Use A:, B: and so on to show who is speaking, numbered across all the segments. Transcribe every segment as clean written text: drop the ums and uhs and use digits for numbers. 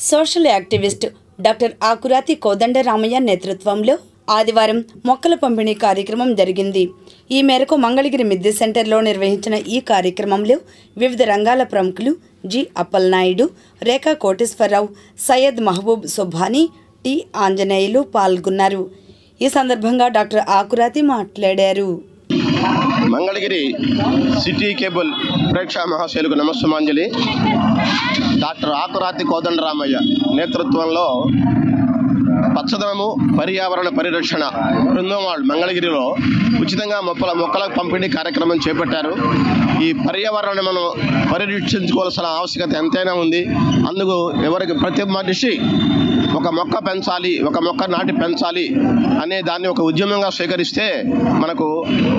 A: Social activist doctor Akurati Kodandaramaiah నేతృత్వంలో ఆదివారం మొక్కల పంపిణీ కార్యక్రమం జరిగింది. ఈ మేరకు మంగళగిరి మిద్దె సెంటర్లో నిర్వహించిన ఈ కార్యక్రమంలో వివిధ రంగాల ప్రముఖులు జి అప్పలనాయుడు, రేఖా కోటేశ్వరరావు, సయ్యద్ మహబూబ్ సుబ్హానీ, టి ఆంజనేయులు పాల్గొన్నారు. ఈ సందర్భంగా డాక్టర్ ఆకురాతి మాట్లాడారు.
B: మంగళగిరి సిటీ కేబుల్ ప్రేక్షా మహాశైలకు నమస్సుమాంజలి. డాక్టర్ ఆకురాతి కోదండరామయ్య నేతృత్వంలో పచ్చదనము పర్యావరణ పరిరక్షణ బృందం వాళ్ళు మంగళగిరిలో ఉచితంగా మొక్కల పంపిణీ కార్యక్రమం చేపట్టారు. ఈ పర్యావరణాన్ని మనం పరిరక్షించుకోవాల్సిన ఆవశ్యకత ఎంతైనా ఉంది. అందుకు ప్రతి మనిషి ఒక మొక్క పెంచాలి, ఒక మొక్క నాటి పెంచాలి అనే దాన్ని ఒక ఉద్యమంగా స్వీకరిస్తే మనకు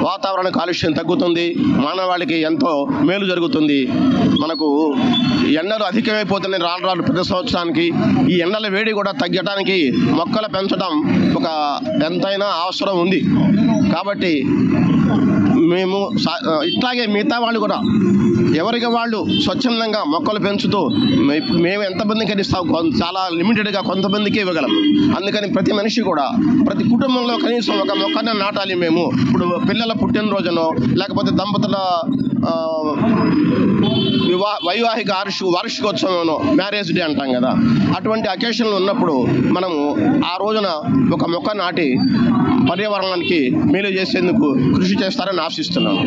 B: వాతావరణ కాలుష్యం తగ్గుతుంది, మానవాళికి ఎంతో మేలు జరుగుతుంది. మనకు ఎండలు అధికమైపోతున్నాయి రాను ప్రతి సంవత్సరానికి. ఈ ఎండల వేడి కూడా తగ్గడానికి మొక్కలు పెంచడం ఒక ఎంతైనా అవసరం ఉంది. కాబట్టి మేము ఇట్లాగే మిగతా వాళ్ళు కూడా ఎవరికి వాళ్ళు స్వచ్ఛందంగా మొక్కలు పెంచుతూ మేము ఎంతమందికి ఇస్తాం, చాలా లిమిటెడ్గా కొంతమందికి ఇవ్వగలం. అందుకని ప్రతి మనిషి కూడా ప్రతి కుటుంబంలో కనీసం ఒక మొక్కను నాటాలి. మేము ఇప్పుడు పిల్లల పుట్టినరోజునో లేకపోతే దంపతుల వైవాహిక వార్షికోత్సవం మ్యారేజ్ డే అంటాం కదా, అటువంటి అకేషన్లు ఉన్నప్పుడు మనము ఆ రోజున ఒక మొక్క నాటి పర్యావరణానికి మేలు చేసేందుకు కృషి చేస్తారని ఆశిస్తున్నాను.